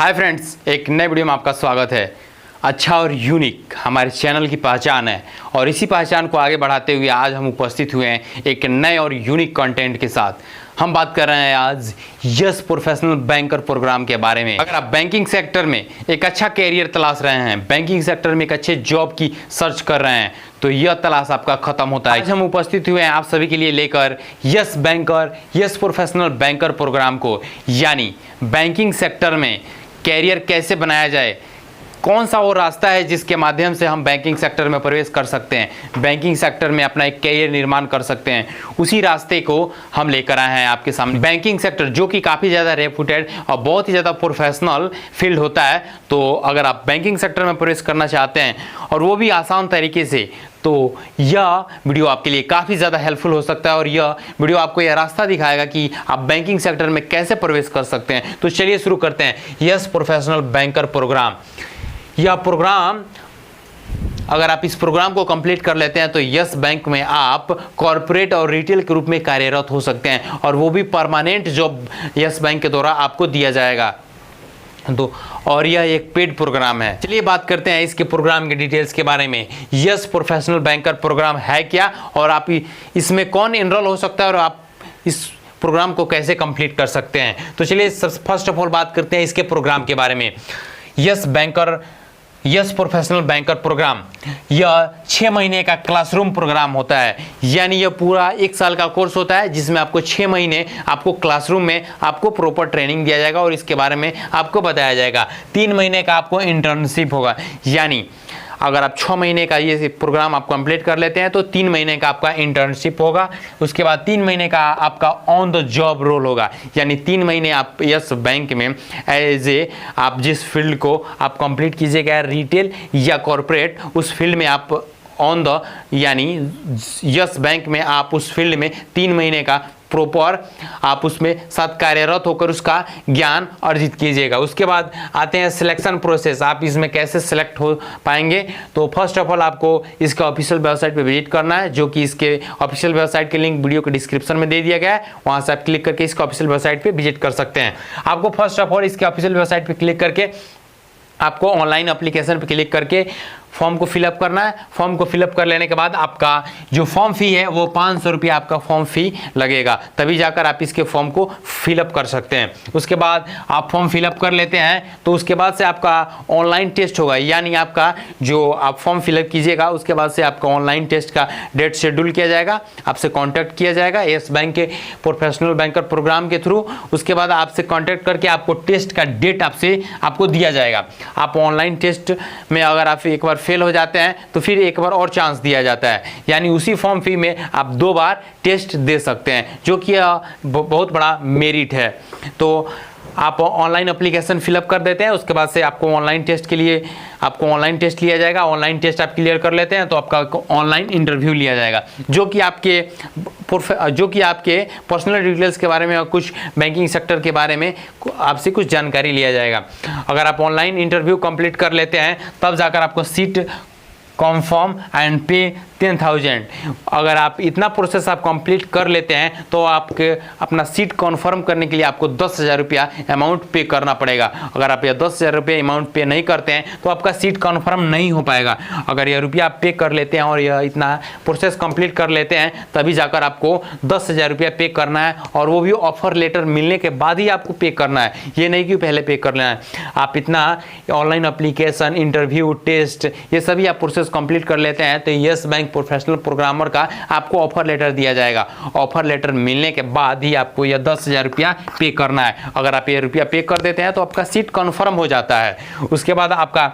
Hi friends, एक नए video में आपका स्वागत है। अच्छा और यूनिक हमारे चैनल की पहचान है और इसी पहचान को आगे बढ़ाते हुए आज हम उपस्थित हुए हैं एक नए और यूनिक कंटेंट के साथ। हम बात कर रहे हैं आज यस प्रोफेशनल बैंकर प्रोग्राम के बारे में। अगर आप बैंकिंग सेक्टर में एक अच्छा कैरियर तलाश रहे हैं, बैंकिंग सेक्टर में एक अच्छे जॉब की सर्च कर रहे हैं, तो यह तलाश आपका खत्म होता है। आज हम उपस्थित हुए हैं आप सभी के लिए लेकर Yes banker, Yes professional banker programme को, यानी बैंकिंग सेक्टर में कैरियर कैसे बनाया जाए, कौन सा वो रास्ता है जिसके माध्यम से हम बैंकिंग सेक्टर में प्रवेश कर सकते हैं, बैंकिंग सेक्टर में अपना एक कैरियर निर्माण कर सकते हैं, उसी रास्ते को हम लेकर आए हैं आपके सामने। बैंकिंग सेक्टर जो कि काफ़ी ज़्यादा रेपुटेड और बहुत ही ज़्यादा प्रोफेशनल फील्ड होता है, तो अगर आप बैंकिंग सेक्टर में प्रवेश करना चाहते हैं और वो भी आसान तरीके से, तो यह वीडियो आपके लिए काफ़ी ज़्यादा हेल्पफुल हो सकता है और यह वीडियो आपको यह रास्ता दिखाएगा कि आप बैंकिंग सेक्टर में कैसे प्रवेश कर सकते हैं। तो चलिए शुरू करते हैं यस प्रोफेशनल बैंकर प्रोग्राम। यह प्रोग्राम, अगर आप इस प्रोग्राम को कंप्लीट कर लेते हैं तो यस बैंक में आप कॉर्पोरेट और रिटेल के रूप में कार्यरत हो सकते हैं और वो भी परमानेंट जॉब यस बैंक के द्वारा आपको दिया जाएगा। तो और यह एक पेड प्रोग्राम है। चलिए बात करते हैं इसके प्रोग्राम के डिटेल्स के बारे में। यस प्रोफेशनल बैंकर प्रोग्राम है क्या और आप इसमें कौन एनरोल हो सकता है और आप इस प्रोग्राम को कैसे कंप्लीट कर सकते हैं। तो चलिए फर्स्ट ऑफ ऑल बात करते हैं इसके प्रोग्राम के बारे में। यस प्रोफेशनल बैंकर प्रोग्राम यह 6 महीने का क्लासरूम प्रोग्राम होता है, यानी यह पूरा 1 साल का कोर्स होता है जिसमें आपको 6 महीने आपको क्लासरूम में आपको प्रॉपर ट्रेनिंग दिया जाएगा और इसके बारे में आपको बताया जाएगा। 3 महीने का आपको इंटर्नशिप होगा, यानी अगर आप 6 महीने का ये प्रोग्राम आप कंप्लीट कर लेते हैं तो 3 महीने का आपका इंटर्नशिप होगा। उसके बाद 3 महीने का आपका ऑन द जॉब रोल होगा, यानी 3 महीने आप यस बैंक में एज ए आप जिस फील्ड को आप कंप्लीट कीजिएगा, रिटेल या कॉर्पोरेट, उस फील्ड में आप ऑन द, यानी यस बैंक में आप उस फील्ड में 3 महीने का प्रॉपर आप उसमें साथ कार्यरत होकर उसका ज्ञान अर्जित कीजिएगा। उसके बाद आते हैं सिलेक्शन प्रोसेस, आप इसमें कैसे सिलेक्ट हो पाएंगे। तो फर्स्ट ऑफ ऑल आपको इसका ऑफिशियल वेबसाइट पे विजिट करना है, जो कि इसके ऑफिशियल वेबसाइट के लिंक वीडियो के डिस्क्रिप्शन में दे दिया गया है। वहां से आप क्लिक करके इसका ऑफिशियल वेबसाइट पे विजिट कर सकते हैं। आपको फर्स्ट ऑफ ऑल इसके ऑफिशियल वेबसाइट पे क्लिक करके आपको ऑनलाइन एप्लीकेशन पे क्लिक करके फॉर्म को फिलअप करना है। फॉर्म को फिलअप कर लेने के बाद आपका जो फॉर्म फी है वो 500 रुपये आपका फॉर्म फी लगेगा, तभी जाकर आप इसके फॉर्म को फिलअप कर सकते हैं। उसके बाद आप फॉर्म फिलअप कर लेते हैं तो उसके बाद से आपका ऑनलाइन टेस्ट होगा, यानी आपका जो आप फॉर्म फिलअप कीजिएगा उसके बाद से आपका ऑनलाइन टेस्ट का डेट शेड्यूल किया जाएगा, आपसे कॉन्टैक्ट किया जाएगा यस बैंक के प्रोफेशनल बैंकर प्रोग्राम के थ्रू। उसके बाद आपसे कॉन्टैक्ट करके आपको टेस्ट का डेट आपको दिया जाएगा। आप ऑनलाइन टेस्ट में अगर आप एक बार फेल हो जाते हैं तो फिर एक बार और चांस दिया जाता है, यानी उसी फॉर्म फी में आप 2 बार टेस्ट दे सकते हैं, जो कि बहुत बड़ा मेरिट है। तो आप ऑनलाइन एप्लीकेशन फिलअप कर देते हैं, उसके बाद से आपको ऑनलाइन टेस्ट के लिए आपको ऑनलाइन टेस्ट लिया जाएगा। ऑनलाइन टेस्ट आप क्लियर कर लेते हैं तो आपका ऑनलाइन इंटरव्यू लिया जाएगा, जो कि आपके पर्सनल डिटेल्स के बारे में और कुछ बैंकिंग सेक्टर के बारे में आपसे कुछ जानकारी लिया जाएगा। अगर आप ऑनलाइन इंटरव्यू कंप्लीट कर लेते हैं तब जाकर आपको सीट कॉन्फर्म एंड पे 10,000, अगर आप इतना प्रोसेस आप कंप्लीट कर लेते हैं तो आपके अपना सीट कॉन्फर्म करने के लिए आपको 10,000 रुपया अमाउंट पे करना पड़ेगा। अगर आप यह 10,000 रुपये अमाउंट पे नहीं करते हैं तो आपका सीट कॉन्फर्म नहीं हो पाएगा। अगर यह रुपया आप पे कर लेते हैं और यह इतना प्रोसेस कंप्लीट कर लेते हैं तभी जाकर आपको 10,000 रुपया पे करना है, और वो भी ऑफर लेटर मिलने के बाद ही आपको पे करना है, ये नहीं कि पहले पे करना है। आप इतना ऑनलाइन एप्लीकेशन, इंटरव्यू, टेस्ट, ये सभी आप प्रोसेस कंप्लीट कर लेते हैं तो यस बैंक प्रोफेशनल प्रोग्रामर का आपको ऑफर लेटर दिया जाएगा। ऑफर लेटर मिलने के बाद ही आपको यह 10,000 रुपया पे करना है। अगर आप ये रुपया पे कर देते हैं तो आपका सीट कन्फर्म हो जाता है। उसके बाद आपका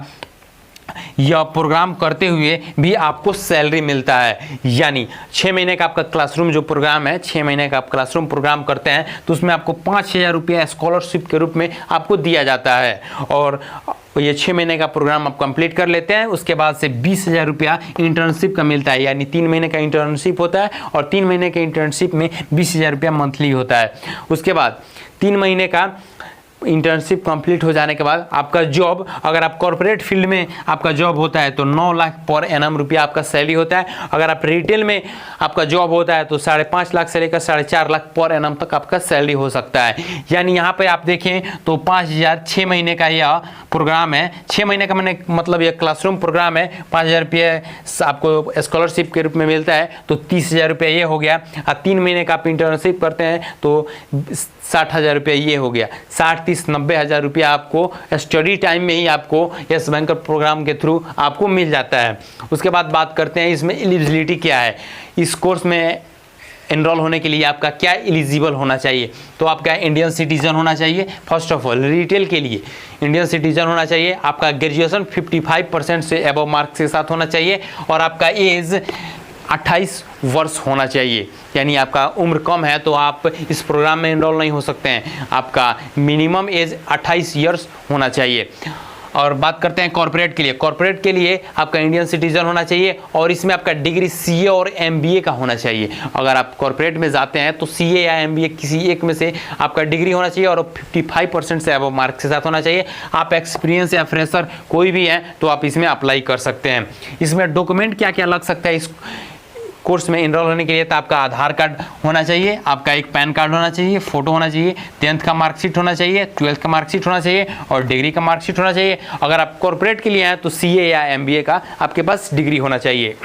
यह प्रोग्राम करते हुए भी आपको सैलरी मिलता है, यानी 6 महीने का आपका क्लासरूम जो प्रोग्राम है, 6 महीने का आप क्लासरूम प्रोग्राम करते हैं तो उसमें आपको 5,000 रुपया स्कॉलरशिप के रूप में आपको दिया जाता है। और ये 6 महीने का प्रोग्राम आप कंप्लीट कर लेते हैं, उसके बाद से 20,000 रुपया इंटर्नशिप का मिलता है, यानी 3 महीने का इंटर्नशिप होता है और 3 महीने के इंटर्नशिप में 20,000 रुपया मंथली होता है। उसके बाद 3 महीने का इंटर्नशिप कंप्लीट हो जाने के बाद आपका जॉब, अगर आप कॉर्पोरेट फील्ड में आपका जॉब होता है तो 9 लाख पर एनम रुपया आपका सैलरी होता है। अगर आप रिटेल में आपका जॉब होता है तो 5.5 लाख से लेकर 4.5 लाख पर एनम तक आपका सैलरी हो सकता है। यानी यहाँ पे आप देखें तो 5,000 6 महीने का यह प्रोग्राम है। 6 महीने का मैंने मतलब यह क्लासरूम प्रोग्राम है। 5,000 रुपये आपको स्कॉलरशिप के रूप में मिलता है तो 30,000 रुपये ये हो गया। और 3 महीने का आप इंटर्नशिप करते हैं तो 60,000 रुपये ये हो गया। 60-30-90,000 रुपया आपको स्टडी टाइम में ही आपको यस बैंकर प्रोग्राम के थ्रू आपको मिल जाता है। उसके बाद बात करते हैं इसमें एलिजिबिलिटी क्या है। इस कोर्स में एनरोल होने के लिए आपका क्या एलिजिबल होना चाहिए, तो आपका इंडियन सिटीजन होना चाहिए। फर्स्ट ऑफ ऑल रिटेल के लिए इंडियन सिटीजन होना चाहिए। आपका ग्रेजुएशन 55% से अबव मार्क्स के साथ होना चाहिए और आपका एज 28 वर्ष होना चाहिए। यानी आपका उम्र कम है तो आप इस प्रोग्राम में एनरोल नहीं हो सकते हैं। आपका मिनिमम एज 28 ईयर्स होना चाहिए। और बात करते हैं कॉर्पोरेट के लिए। कॉर्पोरेट के लिए आपका इंडियन सिटीजन होना चाहिए और इसमें आपका डिग्री सीए और एमबीए का होना चाहिए। अगर आप कॉर्पोरेट में जाते हैं तो सीए या एमबीए किसी एक में से आपका डिग्री होना चाहिए और 55% से अबव मार्क्स के साथ होना चाहिए। आप एक्सपीरियंस या फ्रेशर कोई भी है तो आप इसमें अप्लाई कर सकते हैं। इसमें डॉक्यूमेंट क्या क्या लग सकता है इस कोर्स में एनरोल होने के लिए, तो आपका आधार कार्ड होना चाहिए, आपका एक पैन कार्ड होना चाहिए, फोटो होना चाहिए, 10th का मार्कशीट होना चाहिए, 12th का मार्कशीट होना चाहिए और डिग्री का मार्कशीट होना चाहिए। अगर आप कॉर्पोरेट के लिए हैं तो सीए या एमबीए का आपके पास डिग्री होना चाहिए।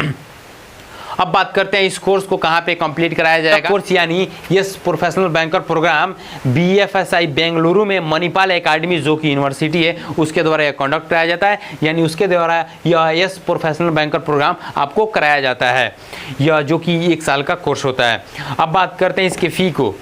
अब बात करते हैं इस कोर्स को कहाँ पे कंप्लीट कराया जाएगा। कोर्स यानी Yes professional banker programme BFSI Bengaluru में मणिपाल एकेडमी जो कि यूनिवर्सिटी है उसके द्वारा यह कंडक्ट कराया जाता है। यानी उसके द्वारा यह यस प्रोफेशनल बैंकर प्रोग्राम आपको कराया जाता है, यह जो कि 1 साल का कोर्स होता है। अब बात करते हैं इसके फ़ी को।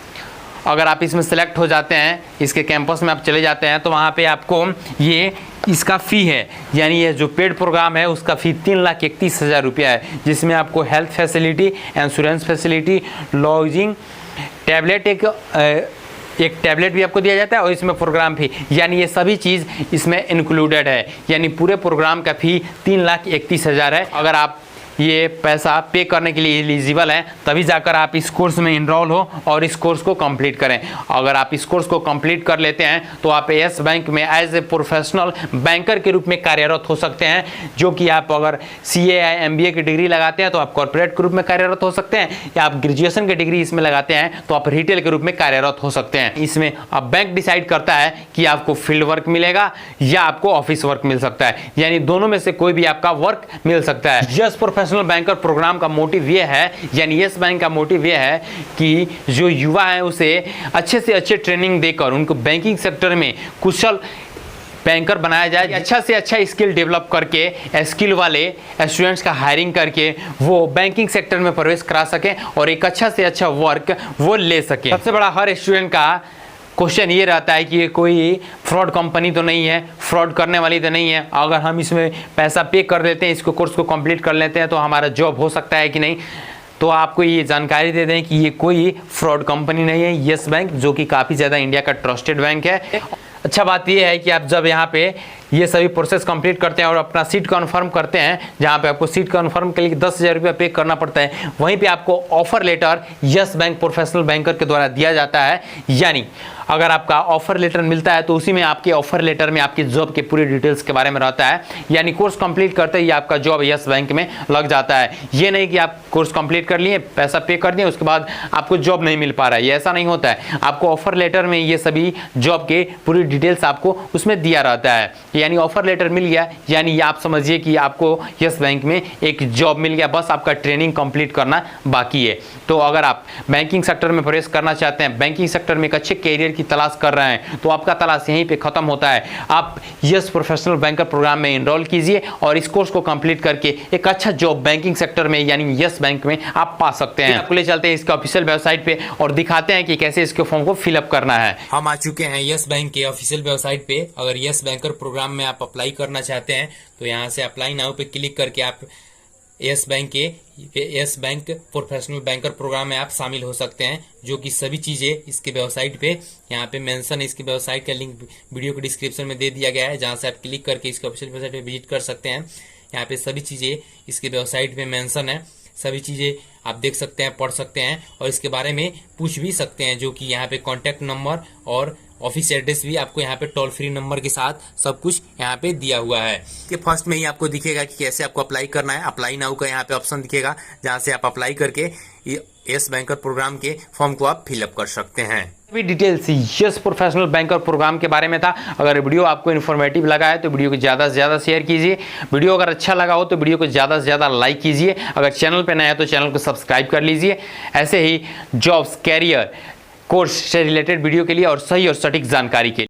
अगर आप इसमें सेलेक्ट हो जाते हैं, इसके कैंपस में आप चले जाते हैं तो वहाँ पे आपको ये इसका फ़ी है, यानी ये जो पेड प्रोग्राम है उसका फ़ी 3,31,000 रुपया है, जिसमें आपको health facility, insurance facility, lodging, tablet एक टैबलेट भी आपको दिया जाता है और इसमें प्रोग्राम फी, यानी ये सभी चीज़ इसमें इंक्लूडेड है। यानी पूरे प्रोग्राम का फ़ी 3,31,000 है। अगर आप ये पैसा पे करने के लिए एलिजिबल है तभी जाकर आप इस कोर्स में इनरोल हो और इस कोर्स को कंप्लीट करें। अगर आप इस कोर्स को कंप्लीट कर लेते हैं तो आप यस बैंक में एज ए प्रोफेशनल बैंकर के रूप में कार्यरत हो सकते हैं, जो कि आप अगर सीए या एमबीए की डिग्री लगाते हैं तो आप कॉर्पोरेट के रूप में कार्यरत हो सकते हैं, या आप ग्रेजुएशन की डिग्री इसमें लगाते हैं तो आप रिटेल के रूप में कार्यरत हो सकते हैं। इसमें अब बैंक डिसाइड करता है कि आपको फील्ड वर्क मिलेगा या आपको ऑफिस वर्क मिल सकता है, यानी दोनों में से कोई भी आपका वर्क मिल सकता है। यस प्रोफेशनल बैंकर प्रोग्राम का मोटिव ये है, यानी यस बैंक का मोटिव ये है कि जो युवा है उसे अच्छे से अच्छे ट्रेनिंग देकर उनको बैंकिंग सेक्टर में कुशल बैंकर बनाया जाए। अच्छा से अच्छा स्किल डेवलप करके स्किल वाले स्टूडेंट्स का हायरिंग करके वो बैंकिंग सेक्टर में प्रवेश करा सकें और एक अच्छा से अच्छा वर्क वो ले सकें। सबसे बड़ा हर स्टूडेंट का क्वेश्चन ये रहता है कि ये कोई फ्रॉड कंपनी तो नहीं है, फ्रॉड करने वाली तो नहीं है, अगर हम इसमें पैसा पे कर देते हैं, इसको कोर्स को कंप्लीट कर लेते हैं तो हमारा जॉब हो सकता है कि नहीं। तो आपको ये जानकारी दे दें कि ये कोई फ्रॉड कंपनी नहीं है। यस बैंक जो कि काफ़ी ज़्यादा इंडिया का ट्रस्टेड बैंक है। अच्छा बात यह है कि आप जब यहाँ पे ये सभी प्रोसेस कंप्लीट करते हैं और अपना सीट कन्फर्म करते हैं, जहाँ पे आपको सीट कन्फर्म के लिए 10,000 रुपया पे करना पड़ता है, वहीं पे आपको offer letter Yes bank professional banker के द्वारा दिया जाता है। यानी अगर आपका ऑफर लेटर मिलता है तो उसी में आपके ऑफर लेटर में आपकी जॉब के पूरे डिटेल्स के बारे में रहता है। यानी कोर्स कंप्लीट करते ही आपका जॉब यस बैंक में लग जाता है। ये नहीं कि आप कोर्स कंप्लीट कर लिए, पैसा पे कर दिए, उसके बाद आपको जॉब नहीं मिल पा रहा है, ये ऐसा नहीं होता है। आपको ऑफर लेटर में ये सभी जॉब के पूरी डिटेल्स आपको उसमें दिया रहता है। यानी ऑफर लेटर मिल गया, यानी आप समझिए कि आपको यस बैंक में एक जॉब मिल गया, बस आपका ट्रेनिंग कंप्लीट करना बाकी है। तो अगर आप बैंकिंग सेक्टर में प्रवेश करना चाहते हैं, बैंकिंग सेक्टर में एक अच्छे कैरियर की तलाश कर रहे हैं, तो आपका तलाश यहीं पे खत्म होता है। आप यस प्रोफेशनल बैंकर प्रोग्राम में एनरोल कीजिए और इस कोर्स को कंप्लीट करके एक अच्छा जॉब बैंकिंग सेक्टर में यानी यस बैंक में आप पा सकते हैं। आपको ले चलते हैं इसके ऑफिशियल वेबसाइट पे और दिखाते हैं कि कैसे इसके फॉर्म को फिलअप करना है। हम आ चुके हैं यस बैंक के ऑफिशियल वेबसाइट पे। अगर यस बैंकर प्रोग्राम में आप अप्लाई करना चाहते हैं तो यहाँ से अप्लाई नाउ पे क्लिक करके आप Yes bank professional banker programme में आप शामिल हो सकते हैं, जो कि सभी चीज़ें इसके वेबसाइट पे यहाँ पे मेंशन है। इसकी वेबसाइट का लिंक वीडियो के डिस्क्रिप्शन में दे दिया गया है, जहाँ से आप क्लिक करके इसके ऑफिशियल वेबसाइट पे विजिट कर सकते हैं। यहाँ पे सभी चीज़ें इसके वेबसाइट पे मेंशन है, सभी चीज़ें आप देख सकते हैं, पढ़ सकते हैं और इसके बारे में पूछ भी सकते हैं, जो कि यहाँ पे कॉन्टैक्ट नंबर और ऑफिस एड्रेस भी आपको यहाँ पे टोल फ्री नंबर के साथ सब कुछ यहाँ पे दिया हुआ है। कि फर्स्ट में ही आपको दिखेगा कि कैसे आपको अप्लाई करना है। अप्लाई नाउ का यहाँ पे ऑप्शन दिखेगा, जहाँ से आप अप्लाई करके यस बैंकर प्रोग्राम के फॉर्म को आप फिलअप कर सकते हैं। अभी details Yes professional banker programme के बारे में था। अगर वीडियो आपको इन्फॉर्मेटिव लगा है तो वीडियो को ज़्यादा से ज़्यादा शेयर कीजिए। वीडियो अगर अच्छा लगा हो तो वीडियो को ज़्यादा से ज़्यादा लाइक कीजिए। अगर चैनल पर नया है तो चैनल को सब्सक्राइब कर लीजिए। ऐसे ही जॉब्स, कैरियर, कोर्स से रिलेटेड वीडियो के लिए और सही और सटीक जानकारी के लिए।